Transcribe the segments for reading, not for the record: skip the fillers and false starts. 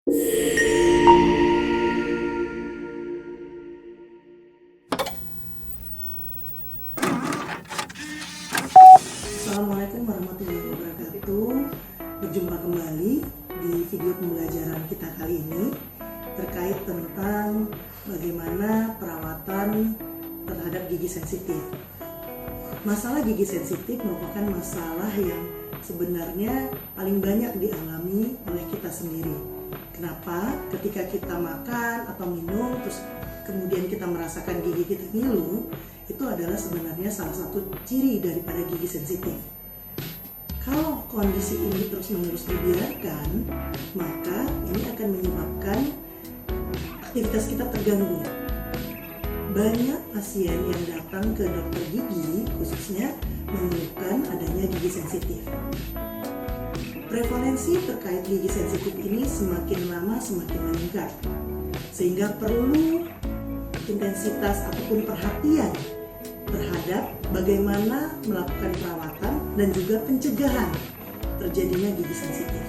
Assalamualaikum warahmatullahi wabarakatuh. Berjumpa kembali di video pembelajaran kita kali ini terkait tentang bagaimana perawatan terhadap gigi sensitif. Masalah gigi sensitif merupakan masalah yang sebenarnya paling banyak dialami oleh kita sendiri. Kenapa? Ketika kita makan atau minum terus kemudian kita merasakan gigi kita ngilu, itu adalah sebenarnya salah satu ciri daripada gigi sensitif. Kalau kondisi ini terus-menerus dibiarkan, maka ini akan menyebabkan aktivitas kita terganggu. Banyak pasien yang datang ke dokter gigi khususnya mengeluhkan adanya gigi sensitif. Prevalensi terkait gigi sensitif ini semakin lama semakin meningkat, sehingga perlu intensitas ataupun perhatian terhadap bagaimana melakukan perawatan dan juga pencegahan terjadinya gigi sensitif.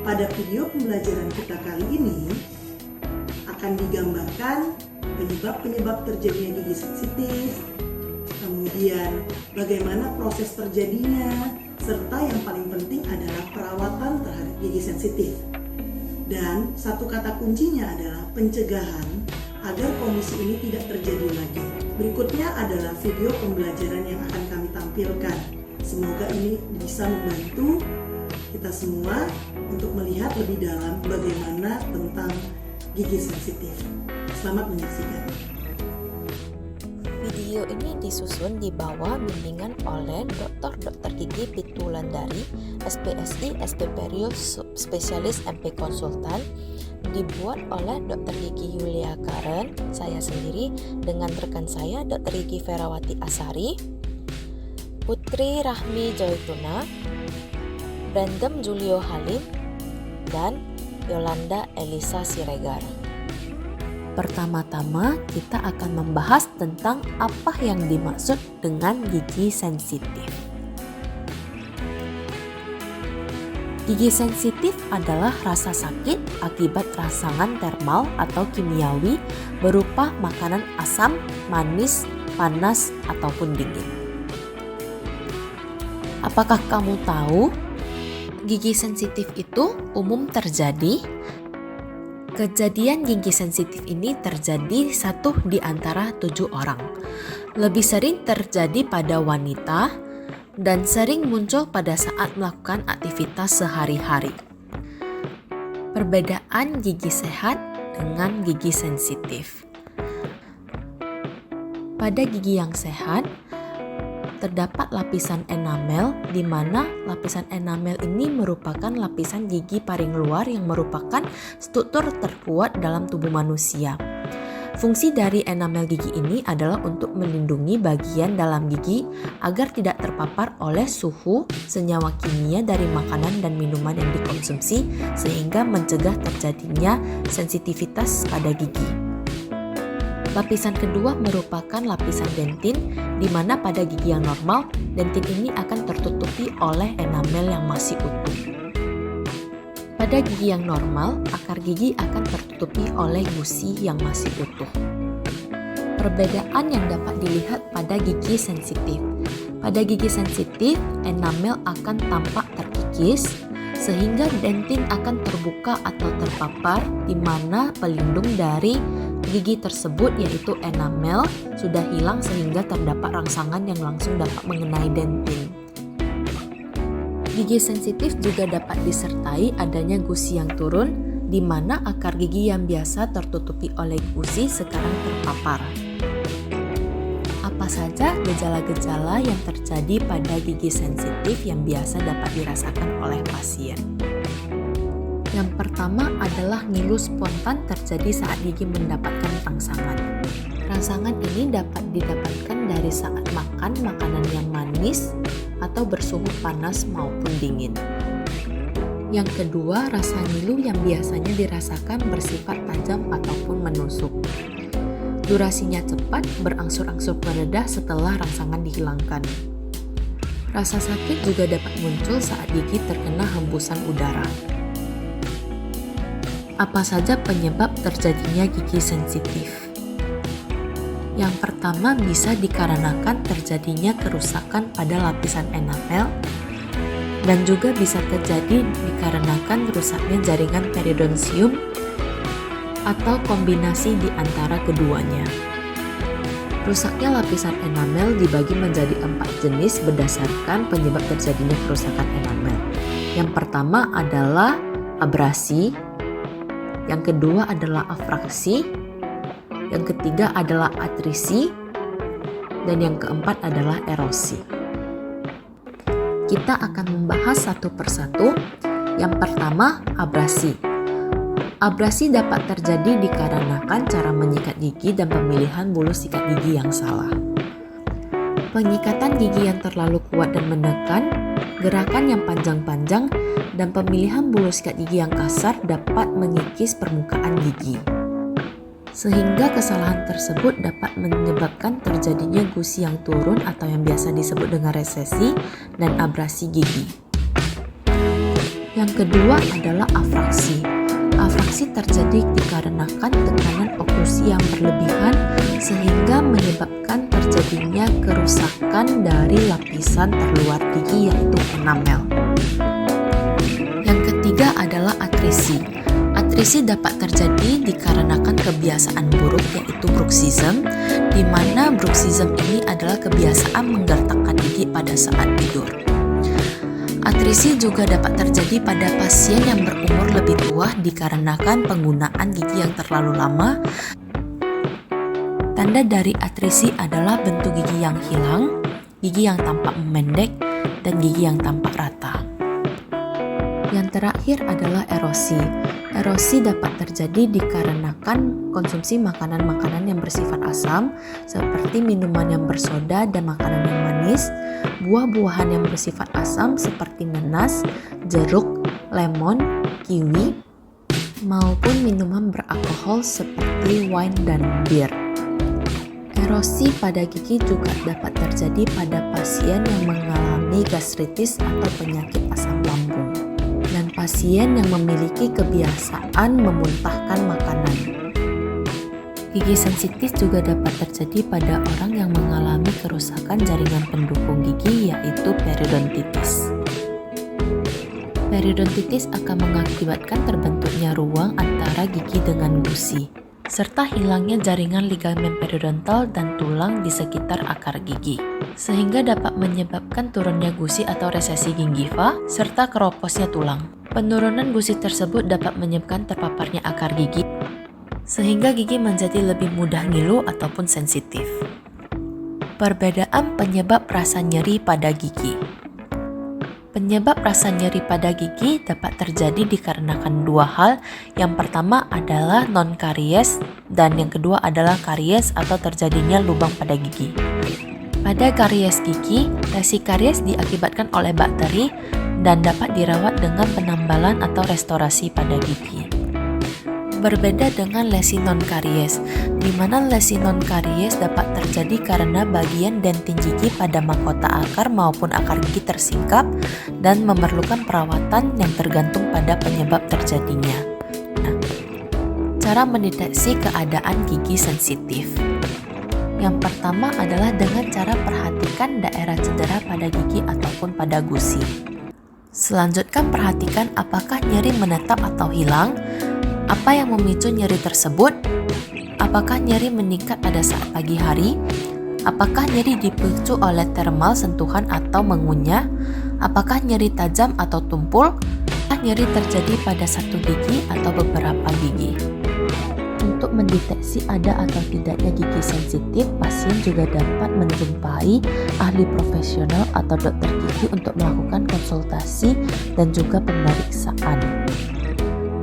Pada video pembelajaran kita kali ini akan digambarkan penyebab-penyebab terjadinya gigi sensitif, kemudian bagaimana proses terjadinya, serta yang paling penting adalah perawatan terhadap gigi sensitif. Dan satu kata kuncinya adalah pencegahan agar kondisi ini tidak terjadi lagi. Berikutnya adalah video pembelajaran yang akan kami tampilkan. Semoga ini bisa membantu kita semua untuk melihat lebih dalam bagaimana tentang gigi sensitif. Selamat menyaksikan. Video ini disusun di bawah bimbingan oleh Dr. Gigi Pitulandari, SPSI, SPPerio, Spesialis MP Konsultan, dibuat oleh Dr. Gigi Yulia Karen, saya sendiri dengan rekan saya Dr. Gigi Ferawati Asari, Putri Rahmi Joytuna, Brandem Julio Halim, dan Yolanda Elisa Siregar. Pertama-tama kita akan membahas tentang apa yang dimaksud dengan gigi sensitif. Gigi sensitif adalah rasa sakit akibat rangsangan termal atau kimiawi berupa makanan asam, manis, panas, ataupun dingin. Apakah kamu tahu gigi sensitif itu umum terjadi? Kejadian gigi sensitif ini terjadi 1 di antara 7 orang. Lebih sering terjadi pada wanita dan sering muncul pada saat melakukan aktivitas sehari-hari. Perbedaan gigi sehat dengan gigi sensitif. Pada gigi yang sehat, terdapat lapisan enamel, di mana lapisan enamel ini merupakan lapisan gigi paling luar yang merupakan struktur terkuat dalam tubuh manusia. Fungsi dari enamel gigi ini adalah untuk melindungi bagian dalam gigi agar tidak terpapar oleh suhu, senyawa kimia dari makanan dan minuman yang dikonsumsi, sehingga mencegah terjadinya sensitivitas pada gigi. Lapisan kedua merupakan lapisan dentin, di mana pada gigi yang normal, dentin ini akan tertutupi oleh enamel yang masih utuh. Pada gigi yang normal, akar gigi akan tertutupi oleh gusi yang masih utuh. Perbedaan yang dapat dilihat pada gigi sensitif. Pada gigi sensitif, enamel akan tampak terkikis, sehingga dentin akan terbuka atau terpapar, di mana pelindung dari gigi tersebut yaitu enamel sudah hilang sehingga terdapat rangsangan yang langsung dapat mengenai dentin. Gigi sensitif juga dapat disertai adanya gusi yang turun, di mana akar gigi yang biasa tertutupi oleh gusi sekarang terpapar. Apa saja gejala-gejala yang terjadi pada gigi sensitif yang biasa dapat dirasakan oleh pasien? Yang pertama adalah ngilu spontan terjadi saat gigi mendapatkan rangsangan. Rangsangan ini dapat didapatkan dari saat makan makanan yang manis atau bersuhu panas maupun dingin. Yang kedua, rasa ngilu yang biasanya dirasakan bersifat tajam ataupun menusuk. Durasinya cepat, berangsur-angsur mereda setelah rangsangan dihilangkan. Rasa sakit juga dapat muncul saat gigi terkena hembusan udara. Apa saja penyebab terjadinya gigi sensitif? Yang pertama bisa dikarenakan terjadinya kerusakan pada lapisan enamel dan juga bisa terjadi dikarenakan rusaknya jaringan periodontium atau kombinasi di antara keduanya. Rusaknya lapisan enamel dibagi menjadi 4 jenis berdasarkan penyebab terjadinya kerusakan enamel. Yang pertama adalah abrasi, yang kedua adalah afraksi, yang ketiga adalah atrisi, dan yang keempat adalah erosi. Kita akan membahas satu persatu. Yang pertama, abrasi. Abrasi dapat terjadi dikarenakan cara menyikat gigi dan pemilihan bulu sikat gigi yang salah. Penyikatan gigi yang terlalu kuat dan menekan, gerakan yang panjang-panjang, dan pemilihan bulu sikat gigi yang kasar dapat mengikis permukaan gigi. Sehingga kesalahan tersebut dapat menyebabkan terjadinya gusi yang turun atau yang biasa disebut dengan resesi dan abrasi gigi. Yang kedua adalah afraksi. Afraksi terjadi dikarenakan tekanan oklusi yang berlebihan sehingga menyebabkan terjadinya kerusakan dari lapisan terluar gigi yaitu enamel. Yang ketiga adalah atrisi. Atrisi dapat terjadi dikarenakan kebiasaan buruk yaitu bruxism, di mana bruxism ini adalah kebiasaan menggertakkan gigi pada saat tidur. Atrisi juga dapat terjadi pada pasien yang berumur lebih tua dikarenakan penggunaan gigi yang terlalu lama. Tanda dari atrisi adalah bentuk gigi yang hilang, gigi yang tampak memendek, dan gigi yang tampak rata. Yang terakhir adalah erosi. Erosi dapat terjadi dikarenakan konsumsi makanan-makanan yang bersifat asam seperti minuman yang bersoda dan makanan yang manis, buah-buahan yang bersifat asam seperti nanas, jeruk, lemon, kiwi, maupun minuman beralkohol seperti wine dan bir. Erosi pada gigi juga dapat terjadi pada pasien yang mengalami gastritis atau penyakit asam lambung dan pasien yang memiliki kebiasaan memuntahkan makanan. Gigi sensitif juga dapat terjadi pada orang yang mengalami kerusakan jaringan pendukung gigi yaitu periodontitis. Periodontitis akan mengakibatkan terbentuknya ruang antara gigi dengan gusi, serta hilangnya jaringan ligamen periodontal dan tulang di sekitar akar gigi, sehingga dapat menyebabkan turunnya gusi atau resesi gingiva, serta keroposnya tulang. Penurunan gusi tersebut dapat menyebabkan terpaparnya akar gigi, sehingga gigi menjadi lebih mudah ngilu ataupun sensitif. Perbedaan penyebab rasa nyeri pada gigi. Penyebab rasa nyeri pada gigi dapat terjadi dikarenakan dua hal. Yang pertama adalah non-karies dan yang kedua adalah karies atau terjadinya lubang pada gigi. Pada karies gigi, lesi karies diakibatkan oleh bakteri dan dapat dirawat dengan penambalan atau restorasi pada gigi. Berbeda dengan lesi non-karies, di mana lesi non-karies dapat terjadi karena bagian dentin gigi pada mahkota akar maupun akar gigi tersingkap dan memerlukan perawatan yang tergantung pada penyebab terjadinya. Nah, cara mendeteksi keadaan gigi sensitif. Yang pertama adalah dengan cara perhatikan daerah cedera pada gigi ataupun pada gusi. Selanjutnya perhatikan apakah nyeri menetap atau hilang. Apa yang memicu nyeri tersebut? Apakah nyeri meningkat pada saat pagi hari? Apakah nyeri dipicu oleh termal sentuhan atau mengunyah? Apakah nyeri tajam atau tumpul? Apakah nyeri terjadi pada satu gigi atau beberapa gigi? Untuk mendeteksi ada atau tidaknya gigi sensitif, pasien juga dapat menjumpai ahli profesional atau dokter gigi untuk melakukan konsultasi dan juga pemeriksaan.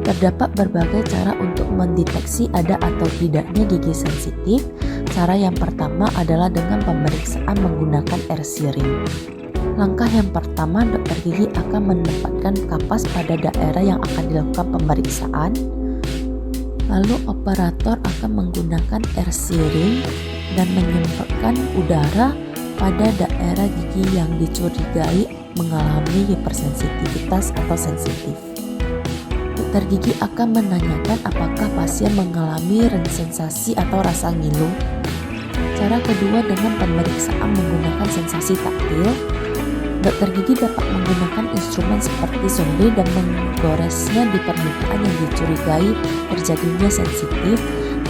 Terdapat berbagai cara untuk mendeteksi ada atau tidaknya gigi sensitif. Cara yang pertama adalah dengan pemeriksaan menggunakan air searing. Langkah yang pertama, dokter gigi akan menempatkan kapas pada daerah yang akan dilakukan pemeriksaan. Lalu operator akan menggunakan air searing dan menyemprotkan udara pada daerah gigi yang dicurigai mengalami hipersensitivitas atau sensitif. Dokter gigi akan menanyakan apakah pasien mengalami sensasi atau rasa ngilu. Cara kedua dengan pemeriksaan menggunakan sensasi taktil. Dokter gigi dapat menggunakan instrumen seperti sonde dan menggoresnya di permukaan yang dicurigai terjadinya sensitif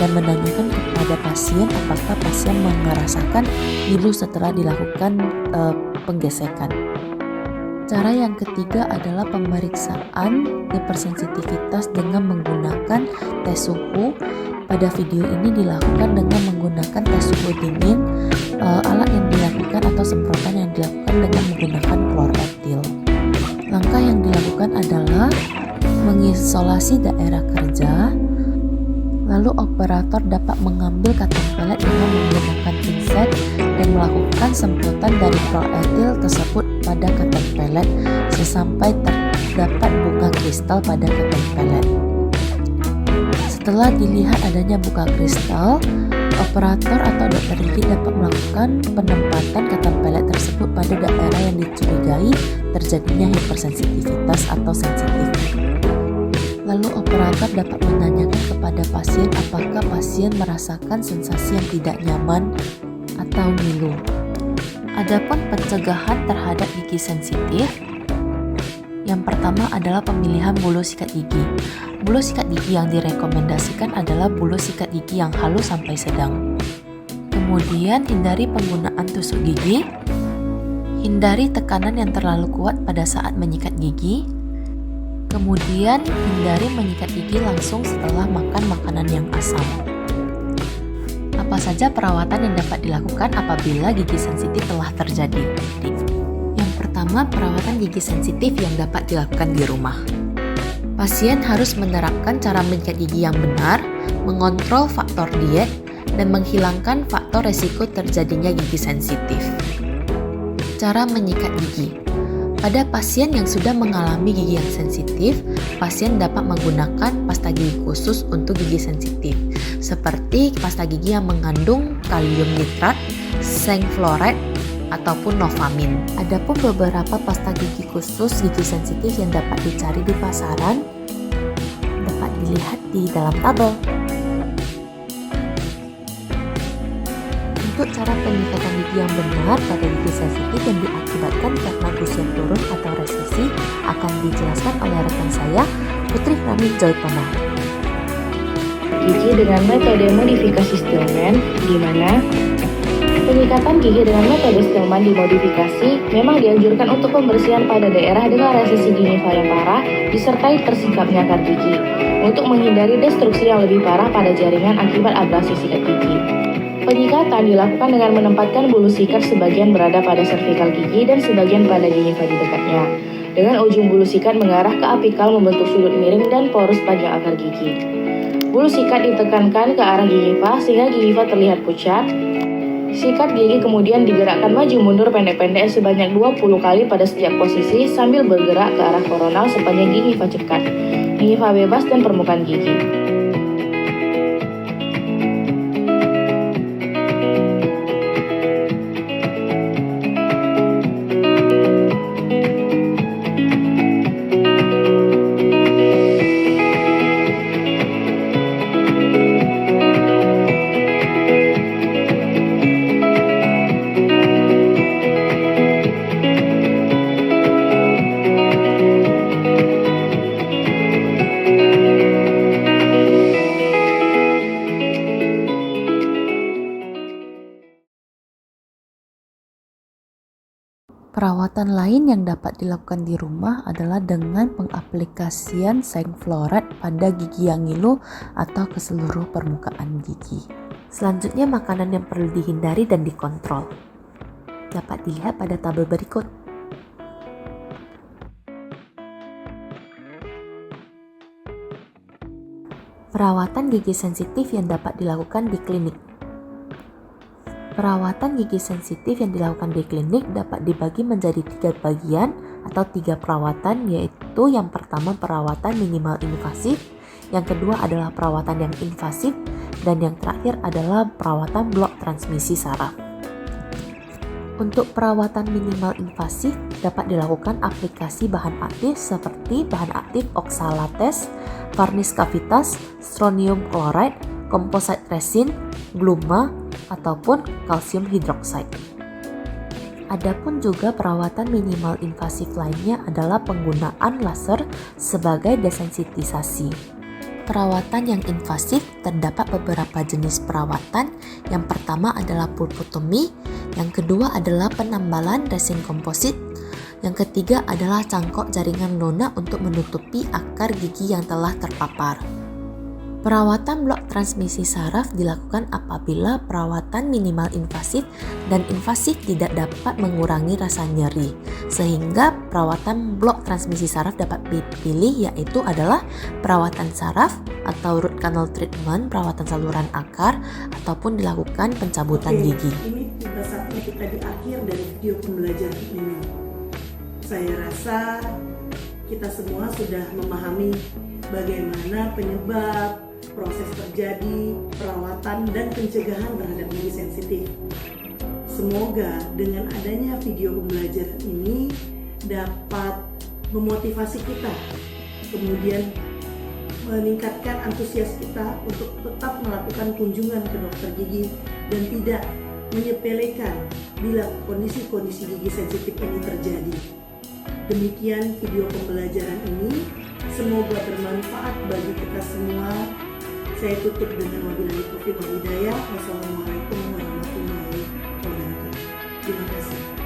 dan menanyakan kepada pasien apakah pasien merasakan ngilu setelah dilakukan penggesekan. Cara yang ketiga adalah pemeriksaan hipersensitivitas dengan menggunakan tes suhu. Pada video ini dilakukan dengan menggunakan tes suhu dingin, alat yang dilakukan atau semprotan yang dilakukan dengan menggunakan klor etil. Langkah yang dilakukan adalah mengisolasi daerah kerja, lalu operator dapat mengambil katan pelet dengan menggunakan pinset dan melakukan semprotan dari klor etil tersebut pada katan pelet sesampai terdapat bunga kristal pada katan pelet. Setelah dilihat adanya bunga kristal, operator atau dokter gigi dapat melakukan penempatan katan pelet tersebut pada daerah yang dicurigai terjadinya hipersensitivitas atau sensitif. Lalu operator dapat menanyakan kepada pasien apakah pasien merasakan sensasi yang tidak nyaman atau ngilu. Adapun pencegahan terhadap gigi sensitif, yang pertama adalah pemilihan bulu sikat gigi. Bulu sikat gigi yang direkomendasikan adalah bulu sikat gigi yang halus sampai sedang. Kemudian hindari penggunaan tusuk gigi. Hindari tekanan yang terlalu kuat pada saat menyikat gigi. Kemudian hindari menyikat gigi langsung setelah makan makanan yang asam. Apa saja perawatan yang dapat dilakukan apabila gigi sensitif telah terjadi? Yang pertama, perawatan gigi sensitif yang dapat dilakukan di rumah. Pasien harus menerapkan cara menyikat gigi yang benar, mengontrol faktor diet, dan menghilangkan faktor resiko terjadinya gigi sensitif. Cara menyikat gigi. Pada pasien yang sudah mengalami gigi yang sensitif, pasien dapat menggunakan pasta gigi khusus untuk gigi sensitif, seperti pasta gigi yang mengandung kalium nitrat, zinc fluoride, ataupun Novamin. Adapun beberapa pasta gigi khusus gigi sensitif yang dapat dicari di pasaran dapat dilihat di dalam tabel. Untuk cara penyikatan gigi yang benar pada gigi sensitif yang diakibatkan karena gusi turun atau resesi akan dijelaskan oleh rekan saya, Putri Rani Joytona. Gigi dengan metode modifikasi Stillman, di mana penyikatan gigi dengan metode Stillman dimodifikasi memang dianjurkan untuk pembersihan pada daerah dengan resesi gingiva yang parah disertai tersingkapnya akar gigi untuk menghindari destruksi yang lebih parah pada jaringan akibat abrasi sikat gigi. Penyikatan dilakukan dengan menempatkan bulu sikat sebagian berada pada servikal gigi dan sebagian pada gingiva di dekatnya, dengan ujung bulu sikat mengarah ke apikal membentuk sudut miring dan porus panjang akar gigi. Bulu sikat ditekankan ke arah gingiva sehingga gingiva terlihat pucat. Sikat gigi kemudian digerakkan maju mundur pendek-pendek sebanyak 20 kali pada setiap posisi sambil bergerak ke arah koronal sepanjang gingiva cekat, gingiva bebas, dan permukaan gigi. Perawatan lain yang dapat dilakukan di rumah adalah dengan pengaplikasian zinc fluoride pada gigi yang ngilu atau ke seluruh permukaan gigi. Selanjutnya, makanan yang perlu dihindari dan dikontrol dapat dilihat pada tabel berikut. Perawatan gigi sensitif yang dapat dilakukan di klinik. Perawatan gigi sensitif yang dilakukan di klinik dapat dibagi menjadi 3 bagian atau 3 perawatan, yaitu yang pertama perawatan minimal invasif, yang kedua adalah perawatan yang invasif, dan yang terakhir adalah perawatan blok transmisi saraf. Untuk perawatan minimal invasif dapat dilakukan aplikasi bahan aktif seperti bahan aktif oksalates, varnis cavitas, strontium chloride, composite resin, gluma, ataupun kalsium hidroksida. Adapun juga perawatan minimal invasif lainnya adalah penggunaan laser sebagai desensitisasi. Perawatan yang invasif terdapat beberapa jenis perawatan. Yang pertama adalah pulpotomi, yang kedua adalah penambalan resin komposit, yang ketiga adalah cangkok jaringan lunak untuk menutupi akar gigi yang telah terpapar. Perawatan blok transmisi saraf dilakukan apabila perawatan minimal invasif dan invasif tidak dapat mengurangi rasa nyeri, sehingga perawatan blok transmisi saraf dapat dipilih, yaitu adalah perawatan saraf atau root canal treatment, perawatan saluran akar, ataupun dilakukan pencabutan gigi. Ini tiba saatnya kita di akhir dari video pembelajaran ini. Saya rasa kita semua sudah memahami bagaimana penyebab, proses terjadi, perawatan, dan pencegahan terhadap gigi sensitif. Semoga dengan adanya video pembelajaran ini dapat memotivasi kita, kemudian meningkatkan antusias kita untuk tetap melakukan kunjungan ke dokter gigi dan tidak menyepelekan bila kondisi-kondisi gigi sensitif ini terjadi. Demikian video pembelajaran ini, semoga bermanfaat bagi kita semua. Saya tutup dengan wabillahi taufiq wal hidayah. Wassalamualaikum warahmatullahi wabarakatuh. Terima kasih.